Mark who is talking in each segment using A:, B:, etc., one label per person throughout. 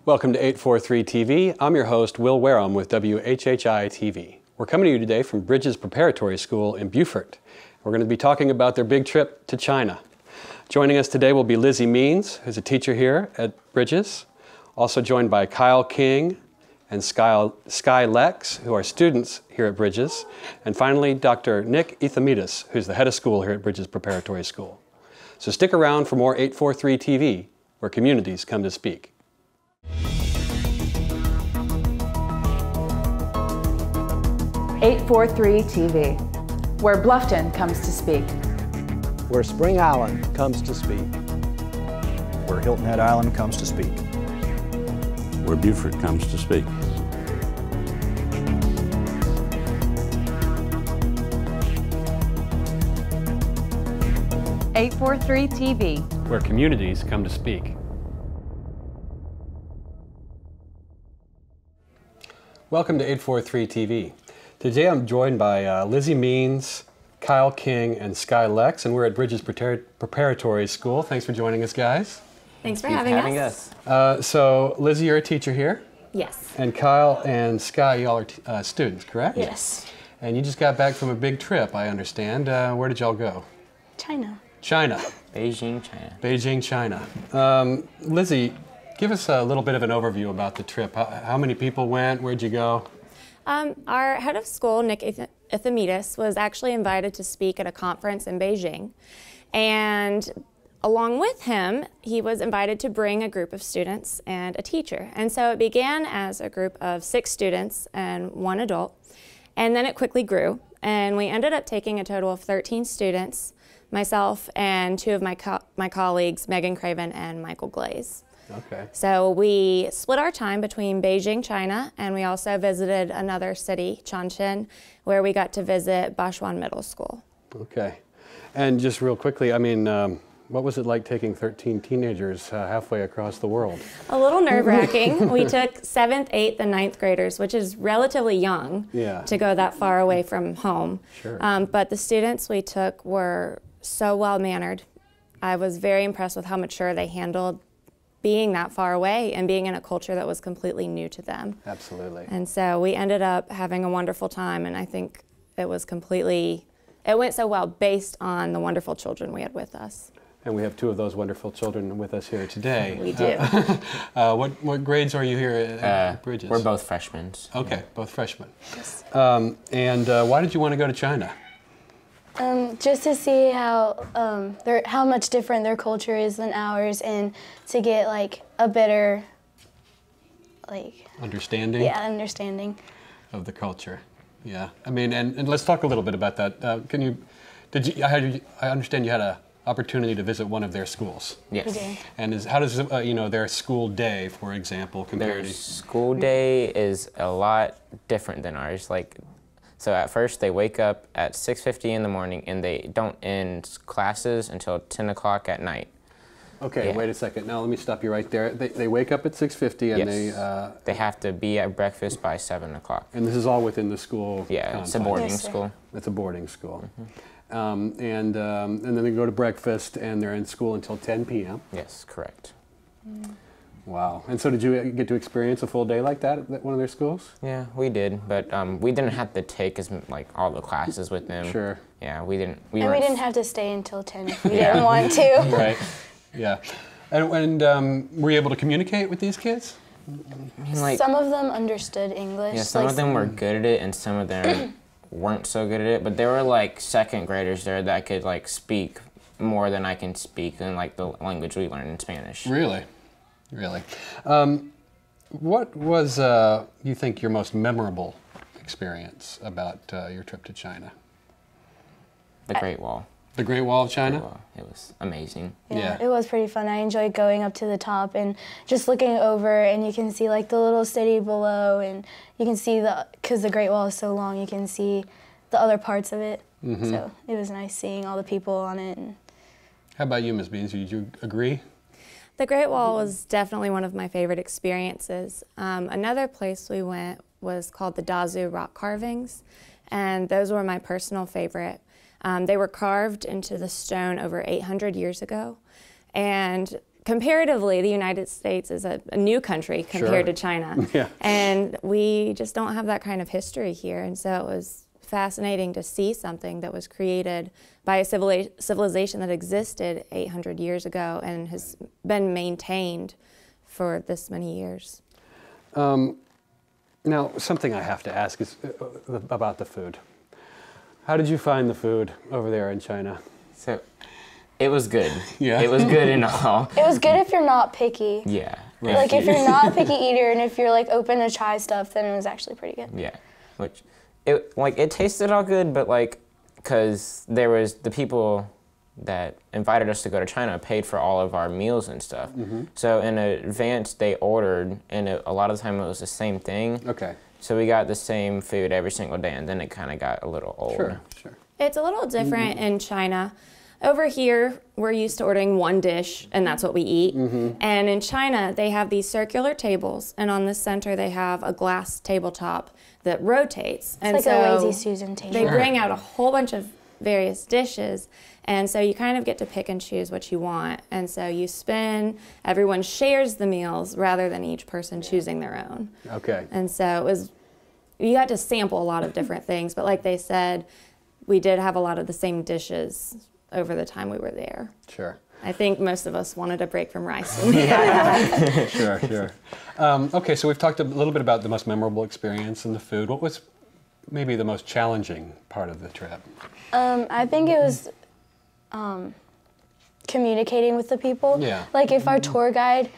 A: Welcome to 843 TV. I'm your host, Will Wareham with WHHI-TV. We're coming to you today from Bridges Preparatory School in Beaufort. We're going to be talking about their big trip to China. Joining us today will be Lizzie Means, who's a teacher here at Bridges, also joined by Kyle King and Sky Lex, who are students here at Bridges, and finally Dr. Nick Ethamidis, who's the head of school here at Bridges Preparatory School. So stick around for more 843 TV, where communities come to speak.
B: 843 TV, where Bluffton comes to speak.
C: Where Spring Island comes to speak.
D: Where Hilton Head Island comes to speak.
E: Where Beaufort comes to speak.
B: .843 TV,
A: where communities come to speak. Welcome to 843 TV. Today I'm joined by Lizzie Means, Kyle King, and Sky Lex, and we're at Bridges Preparatory School. Thanks for joining us, guys.
F: Thanks for having us.
A: So Lizzie, you're a teacher here?
F: Yes.
A: And Kyle and Sky, y'all are students, correct?
F: Yes.
A: And you just got back from a big trip, I understand. Where did y'all go?
F: China.
A: China.
G: Beijing, China.
A: Beijing, China. Lizzie, give us a little bit of an overview about the trip. How many people went? Where'd you go?
F: Our head of school, Nick Ethamidis, was actually invited to speak at a conference in Beijing. And along with him, he was invited to bring a group of students and a teacher. And so it began as a group of 6 students and 1 adult. And then it quickly grew. And we ended up taking a total of 13 students, myself and 2 of my colleagues, Megan Craven and Michael Glaze.
A: Okay. So
F: we split our time between Beijing, China, and we also visited another city, Chongqing, where we got to visit Bashuan Middle School.
A: Okay. And just real quickly, I mean, what was it like taking 13 teenagers halfway across the world?
F: A little nerve-wracking. We took 7th, 8th, and 9th graders, which is relatively young to go that far away from home.
A: Sure.
F: But the students we took were so well-mannered. I was very impressed with how mature they handled being that far away and being in a culture that was completely new to them.
A: Absolutely.
F: And so we ended up having a wonderful time, and I think it went so well based on the wonderful children we had with us.
A: And we have 2 of those wonderful children with us here today.
F: We do.
A: What grades are you here at Bridges?
G: We're both freshmen.
A: Okay, both freshmen.
F: Yes.
A: And why did you want to go to China?
H: Just to see how much different their culture is than ours, and to get like a better
A: understanding.
H: Yeah, understanding
A: of the culture. Yeah, I mean, and let's talk a little bit about that. I understand you had an opportunity to visit one of their schools.
G: Yes.
H: We did.
A: And how does their school day, for example, compare to?
G: Their school day is a lot different than ours. So at first they wake up at 6:50 in the morning and they don't end classes until 10 o'clock at night.
A: Okay, wait a second. Now let me stop you right there. They wake up at 6:50 and
G: they have to be at breakfast by 7 o'clock.
A: And this is all within the school.
G: Yeah, it's a boarding school.
A: It's a boarding school. Mm-hmm. And then they go to breakfast and they're in school until 10 p.m.
G: Yes, correct.
A: Wow. And so did you get to experience a full day like that at one of their schools?
G: Yeah, we did, but we didn't have to take all the classes with them.
A: Sure.
G: Yeah, we didn't.
H: We didn't have to stay until 10 if we didn't want to.
A: Right. Yeah. And were you able to communicate with these kids?
H: Some of them understood English.
G: Yeah, some of them were good at it, and some of them weren't so good at it. But there were second graders there that could speak more than I can speak in the language we learned in Spanish.
A: Really? Really. What was, you think, your most memorable experience about your trip to China?
G: The Great Wall.
A: The Great Wall of China?
G: It was amazing.
H: Yeah, it was pretty fun. I enjoyed going up to the top and just looking over, and you can see the little city below, and you can see because the Great Wall is so long, you can see the other parts of it. Mm-hmm. So it was nice seeing all the people on it.
A: How about you, Ms. Beans? Did you agree?
F: The Great Wall was definitely one of my favorite experiences. Another place we went was called the Dazu Rock Carvings, and those were my personal favorite. They were carved into the stone over 800 years ago, and comparatively, the United States is a new country compared to China.
A: Yeah.
F: And we just don't have that kind of history here. And so it was fascinating to see something that was created by a civilization that existed 800 years ago and has been maintained for this many years.
A: Now, something I have to ask is about the food. How did you find the food over there in China?
G: So, it was good.
A: Yeah.
G: It was good and all.
H: It was good if you're not picky.
G: Yeah.
H: Like if you're not a picky eater and if you're like open to try stuff, then it was actually pretty good.
G: Yeah. Which, it tasted all good, but like, because there was the people that invited us to go to China paid for all of our meals and stuff. So in advance they ordered, and a lot of the time it was the same thing.
A: Okay.
G: So we got the same food every single day, and then it kind of got a little old.
A: Sure.
F: It's a little different in China. Over here, we're used to ordering one dish, and that's what we eat. And in China, they have these circular tables, and on the center they have a glass tabletop that rotates.
H: It's like a Lazy Susan table.
F: They bring out a whole bunch of various dishes, and so you kind of get to pick and choose what you want. And so you spin, everyone shares the meals rather than each person choosing their own.
A: Okay.
F: And so you got to sample a lot of different things, but like they said, we did have a lot of the same dishes over the time we were there.
A: Sure.
F: I think most of us wanted a break from rice.
A: Sure. Okay, so we've talked a little bit about the most memorable experience and the food. What was maybe the most challenging part of the trip?
H: I think it was communicating with the people.
A: Yeah.
H: Like if our tour guide,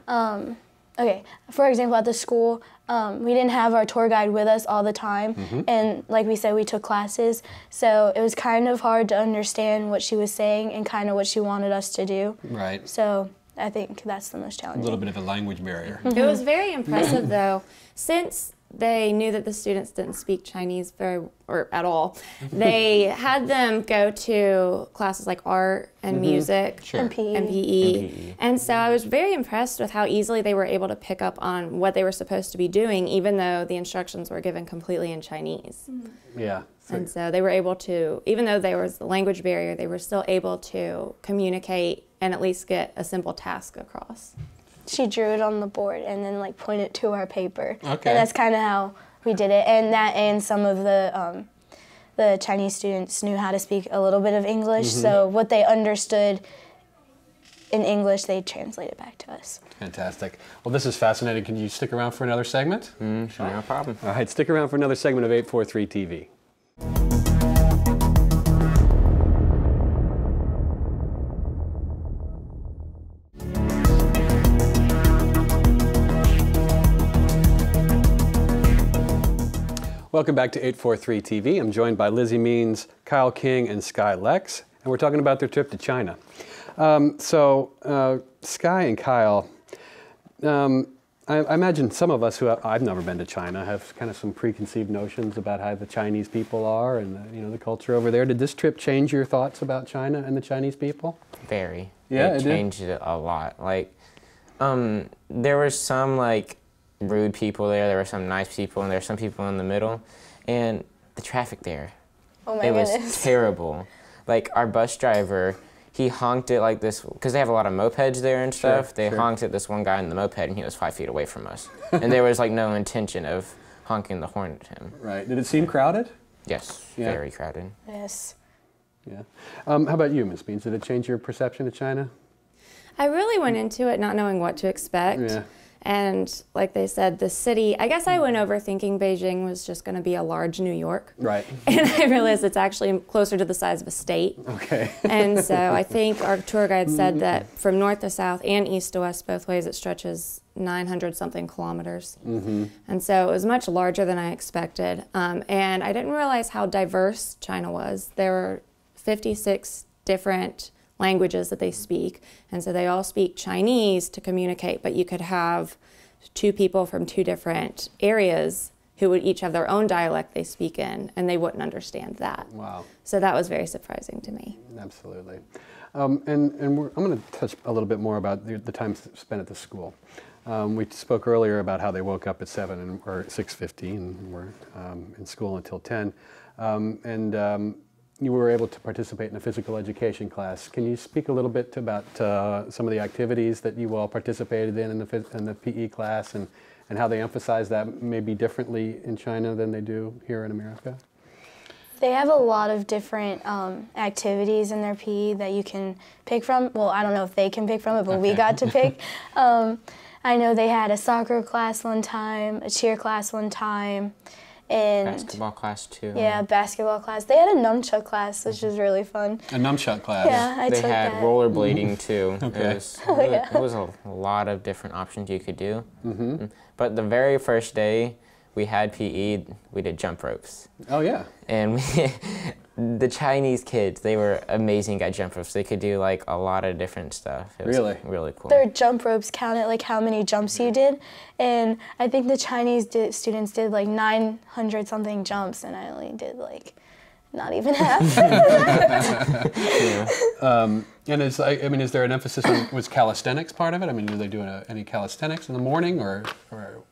H: okay, for example, at the school, we didn't have our tour guide with us all the time, and like we said, we took classes, so it was kind of hard to understand what she was saying and kind of what she wanted us to do.
A: Right.
H: So I think that's the most challenging.
A: A little bit of a language barrier.
F: It was very impressive though, since they knew that the students didn't speak Chinese at all. They had them go to classes like art and music
H: And PE.
F: and PE. And so I was very impressed with how easily they were able to pick up on what they were supposed to be doing, even though the instructions were given completely in Chinese.
A: Yeah.
F: And so they were able to, even though there was the language barrier, they were still able to communicate and at least get a simple task across.
H: She drew it on the board and then like pointed to our paper.
A: Okay.
H: And that's kind of how we did it. And some of the Chinese students knew how to speak a little bit of English, so what they understood in English, they translated back to us.
A: Fantastic. Well, this is fascinating. Can you stick around for another segment?
G: Sure, no problem.
A: All right, stick around for another segment of 843 TV. Welcome back to 843 TV. I'm joined by Lizzie Means, Kyle King, and Sky Lex, and we're talking about their trip to China. Sky and Kyle, I imagine some of us I've never been to China have kind of some preconceived notions about how the Chinese people are and the culture over there. Did this trip change your thoughts about China and the Chinese people?
G: Very.
A: Yeah,
G: it changed it a lot. Like, there were some like rude people there were some nice people, and there were some people in the middle, and the traffic there,
H: Oh my
G: it
H: goodness.
G: was terrible. Like our bus driver, he honked at like this, because they have a lot of mopeds there and stuff. They honked at this one guy in the moped, and he was 5 feet away from us, and there was like no intention of honking the horn at him.
A: Right. Did it seem crowded?
G: Yes,
A: Yeah.
G: very crowded.
H: Yes.
A: Yeah. How about you, Ms. Beans? Did it change your perception of China?
F: I really went into it not knowing what to expect.
A: Yeah.
F: And like they said, the city, I guess I went over thinking Beijing was just going to be a large New York.
A: Right.
F: And I realized it's actually closer to the size of a state.
A: Okay.
F: And so I think our tour guide said that from north to south and east to west both ways it stretches 900-something kilometers. And so it was much larger than I expected. And I didn't realize how diverse China was. There were 56 different languages that they speak, and so they all speak Chinese to communicate, but you could have two people from two different areas who would each have their own dialect they speak in, and they wouldn't understand that.
A: Wow.
F: So that was very surprising to me.
A: Absolutely. I'm going to touch a little bit more about the time spent at the school. We spoke earlier about how they woke up at 7 or 6:15 and were in school until 10. you were able to participate in a physical education class. Can you speak a little bit about some of the activities that you all participated in the PE class, and how they emphasize that maybe differently in China than they do here in America?
H: They have a lot of different activities in their PE that you can pick from. Well, I don't know if they can pick from it, but we got to pick. I know they had a soccer class one time, a cheer class one time, and
G: basketball class too.
H: Yeah, basketball class. They had a nunchuck class, which was really fun.
A: A nunchuck class?
H: Yeah, I took that.
G: They had rollerblading too.
A: Okay.
G: It was a lot of different options you could do. But the very first day we had PE, we did jump ropes.
A: Oh yeah.
G: And the Chinese kids, they were amazing at jump ropes. They could do like a lot of different stuff. It was really cool.
H: Their jump ropes counted like how many jumps you did, and I think the Chinese students did like 900 something jumps, and I only did like not even half.
A: And is, I mean, is there an emphasis on, was calisthenics part of it? I mean, do they do any calisthenics in the morning or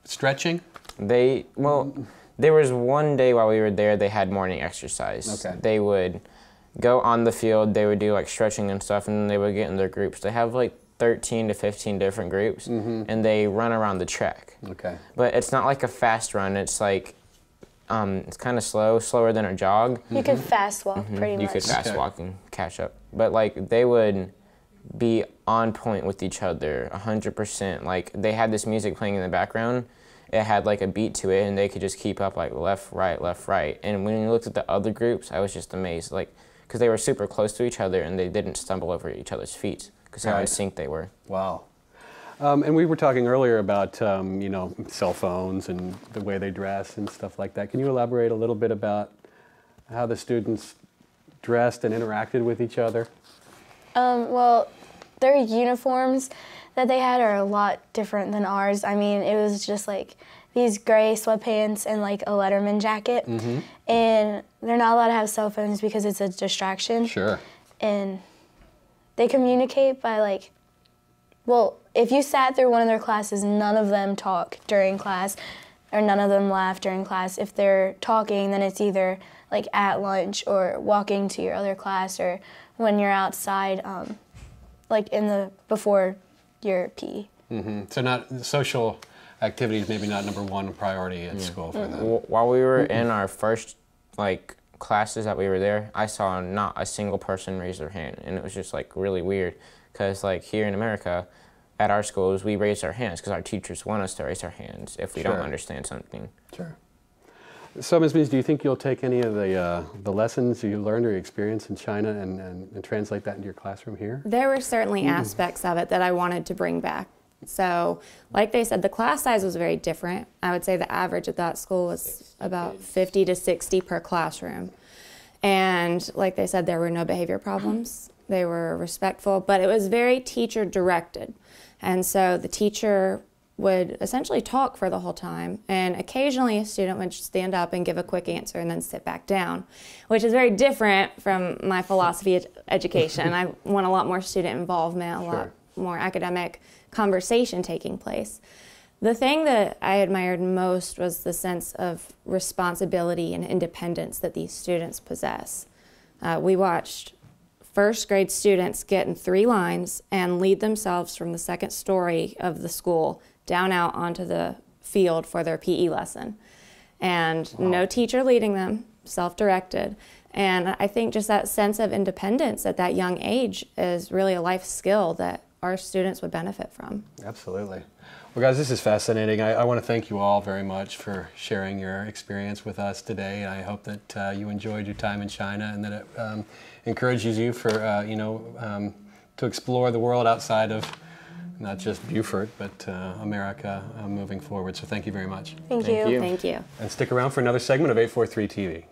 A: stretching?
G: There was one day while we were there, they had morning exercise.
A: Okay.
G: They would go on the field, they would do like stretching and stuff, and then they would get in their groups. They have like 13 to 15 different groups, and they run around the track.
A: Okay.
G: But it's not like a fast run, it's like, it's kind of slower than a jog.
H: You could fast walk pretty much.
G: You could fast walk and catch up. But like they would be on point with each other 100%. Like they had this music playing in the background. It had like a beat to it, and they could just keep up like left, right. And when you looked at the other groups, I was just amazed, like, because they were super close to each other and they didn't stumble over each other's feet because how in sync they were.
A: Wow. And we were talking earlier about, you know, cell phones and the way they dress and stuff like that. Can you elaborate a little bit about how the students dressed and interacted with each other?
H: Well, their uniforms that they had are a lot different than ours. I mean, it was just like these gray sweatpants and like a Letterman jacket. And they're not allowed to have cell phones because it's a distraction.
A: Sure.
H: And they communicate by like, well, if you sat through one of their classes, none of them talk during class, or none of them laugh during class. If they're talking, then it's either like at lunch or walking to your other class, or when you're outside, like before your PE.
A: So not social activities, maybe not #1 priority at school for them.
G: While we were in our first like classes that we were there, I saw not a single person raise their hand, and it was just like really weird, because like here in America, at our schools, we raise our hands because our teachers want us to raise our hands if we don't understand something.
A: Sure. So, Ms. Means, do you think you'll take any of the lessons you learned or you experienced in China and translate that into your classroom here?
F: There were certainly aspects of it that I wanted to bring back. So, like they said, the class size was very different. I would say the average at that school was about 50 to 60 per classroom. And like they said, there were no behavior problems. They were respectful, but it was very teacher-directed. And so the teacher would essentially talk for the whole time, and occasionally a student would stand up and give a quick answer and then sit back down, which is very different from my philosophy education. I want a lot more student involvement, a lot more academic conversation taking place. The thing that I admired most was the sense of responsibility and independence that these students possess. We watched first grade students get in 3 lines and lead themselves from the second story of the school down out onto the field for their PE lesson. And no teacher leading them, self-directed. And I think just that sense of independence at that young age is really a life skill that our students would benefit from.
A: Absolutely. Well, guys, this is fascinating. I want to thank you all very much for sharing your experience with us today. I hope that you enjoyed your time in China and that it encourages you for, to explore the world outside of not just Beaufort, but America moving forward. So thank you very much.
H: Thank you.
F: Thank you.
A: And stick around for another segment of 843 TV.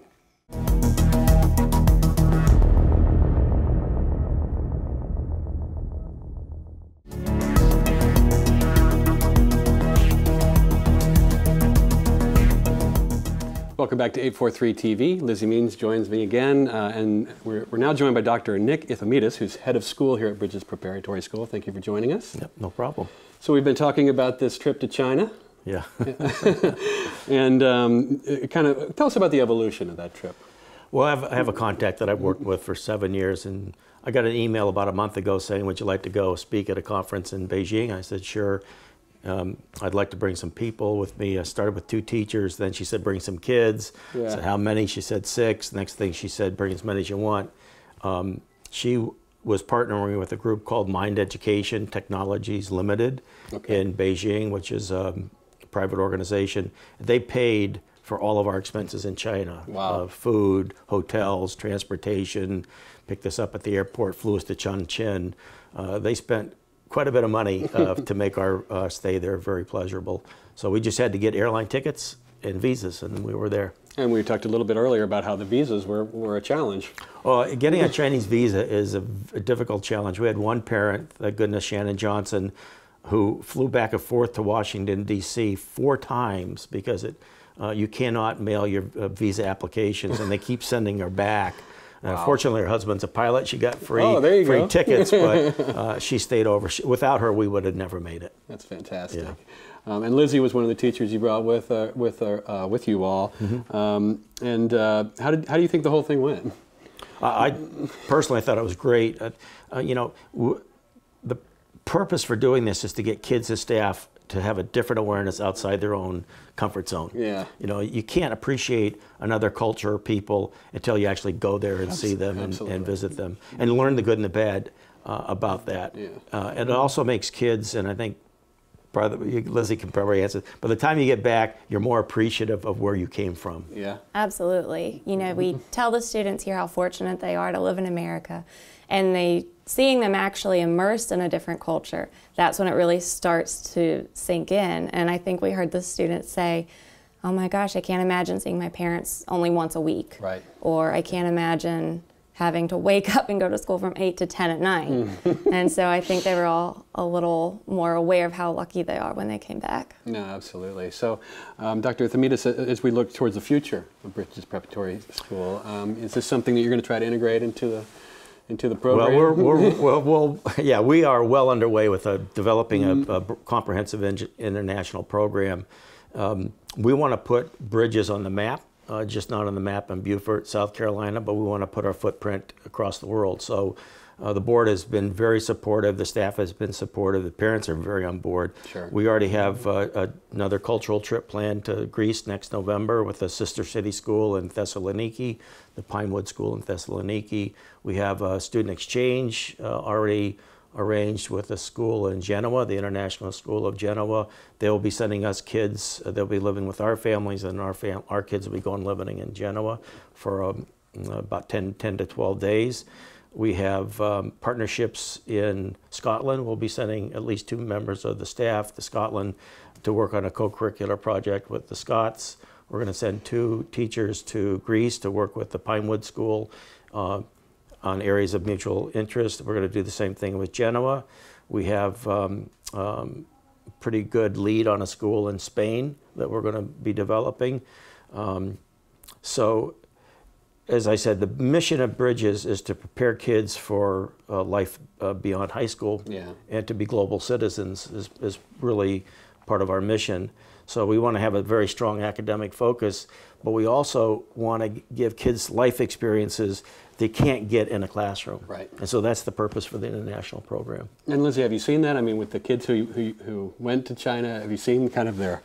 A: Welcome back to 843 TV. Lizzie Means joins me again, and we're now joined by Dr. Nick Ithamides, who's head of school here at Bridges Preparatory School. Thank you for joining us.
E: Yep, no problem.
A: So we've been talking about this trip to China.
E: Yeah.
A: And kind of tell us about the evolution of that trip.
I: Well, I have a contact that I've worked with for 7 years, and I got an email about a month ago saying, would you like to go speak at a conference in Beijing? I said, sure. I'd like to bring some people with me. I started with 2 teachers. Then she said, bring some kids.
A: Yeah.
I: I said, how many? She said 6. Next thing she said, bring as many as you want. She was partnering with a group called Mind Education Technologies Limited in Beijing, which is a private organization. They paid for all of our expenses in China.
A: Wow.
I: Food, hotels, transportation, picked us up at the airport, flew us to Chongqing. They spent quite a bit of money to make our stay there very pleasurable. So we just had to get airline tickets and visas, and we were there.
A: And we talked a little bit earlier about how the visas were a challenge.
I: Getting a Chinese visa is a difficult challenge. We had one parent, thank goodness, Shannon Johnson, who flew back and forth to Washington, D.C. 4 times because you cannot mail your visa applications, and they keep sending her back.
A: Wow.
I: Fortunately, her husband's a pilot. She got free tickets, but she stayed over. Without her, we would have never made it.
A: That's fantastic.
I: Yeah.
A: And Lizzie was one of the teachers you brought with you all. And how do you think the whole thing went?
I: I personally thought it was great. The purpose for doing this is to get kids and staff to have a different awareness outside their own comfort zone.
A: Yeah.
I: You can't appreciate another culture or people until you actually go there and see them and visit them and learn the good and the bad about that.
A: Yeah.
I: And it also makes kids, and I think Lizzie can probably answer, by the time you get back, you're more appreciative of where you came from.
A: Yeah.
F: Absolutely. We tell the students here how fortunate they are to live in America, and seeing them actually immersed in a different culture, that's when it really starts to sink in. And I think we heard the students say, oh my gosh, I can't imagine seeing my parents only once a week.
A: Right.
F: Or I can't imagine having to wake up and go to school from 8 to 10 at night. And so I think they were all a little more aware of how lucky they are when they came back.
A: No, absolutely. So, Dr. Themides, as we look towards the future of Bridges Preparatory School, is this something that you're going to try to integrate into the program?
I: Well, we are well underway with developing a comprehensive international program. We want to put Bridges on the map. Just not on the map in Beaufort, South Carolina, but we want to put our footprint across the world. So the board has been very supportive, the staff has been supportive, the parents are very on board.
A: Sure.
I: We already have another cultural trip planned to Greece next November with a sister city school in Thessaloniki, the Pinewood School in Thessaloniki. We have a student exchange already arranged with a school in Genoa, the International School of Genoa. They'll be sending us kids. They'll be living with our families, and our kids will be going living in Genoa for about 10 to 12 days. We have partnerships in Scotland. We'll be sending at least 2 members of the staff to Scotland to work on a co-curricular project with the Scots. We're going to send 2 teachers to Greece to work with the Pinewood School on areas of mutual interest. We're going to do the same thing with Genoa. We have pretty good lead on a school in Spain that we're going to be developing. So, as I said, the mission of Bridges is to prepare kids for life beyond high school, and to be global citizens is really part of our mission. So we want to have a very strong academic focus, but we also want to give kids life experiences they can't get in a classroom.
A: Right.
I: And so that's the purpose for the international program.
A: And Lizzie, have you seen that? I mean, with the kids who went to China, have you seen kind of their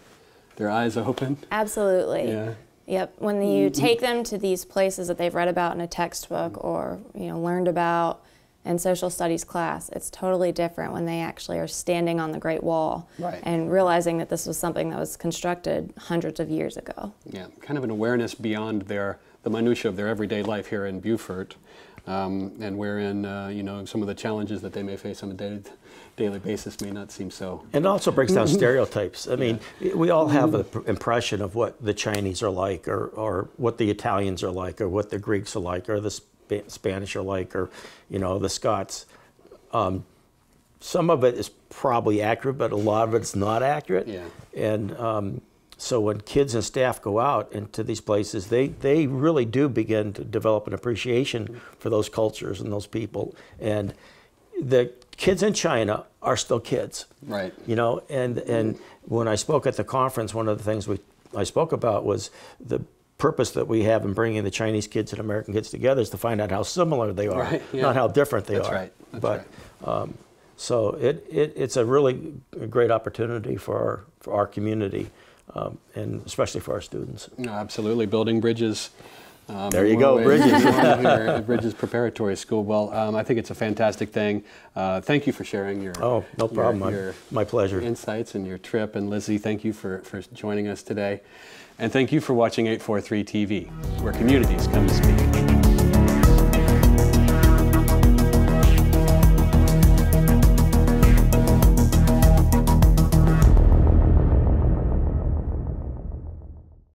A: eyes open?
F: Absolutely.
A: Yeah.
F: Yep. When you take them to these places that they've read about in a textbook or learned about in social studies class, it's totally different when they actually are standing on the Great Wall and realizing that this was something that was constructed hundreds of years ago. Yeah,
A: kind of an awareness beyond the minutiae of their everyday life here in Beaufort, and wherein some of the challenges that they may face on a daily basis may not seem so.
I: And it also breaks down stereotypes. I mean, we all have the impression of what the Chinese are like, or what the Italians are like, or what the Greeks are like, or the Spanish are like, or the Scots. Some of it is probably accurate, but a lot of it's not accurate.
A: Yeah.
I: And so when kids and staff go out into these places, they really do begin to develop an appreciation for those cultures and those people. And the kids in China are still kids.
A: Right.
I: And when I spoke at the conference, one of the things I spoke about was the purpose that we have in bringing the Chinese kids and American kids together is to find out how similar they are,
A: right, yeah.
I: not how different they
A: That's
I: are.
A: Right. That's
I: but
A: right.
I: So it's a really great opportunity for our community, and especially for our students.
A: No, absolutely, building bridges.
I: There you go, Bridges.
A: Here at Bridges Preparatory School. Well, I think it's a fantastic thing. Thank you for sharing your
I: no problem. My pleasure.
A: Insights and your trip. And Lizzie, thank you for joining us today. And thank you for watching 843 TV, where communities come to speak.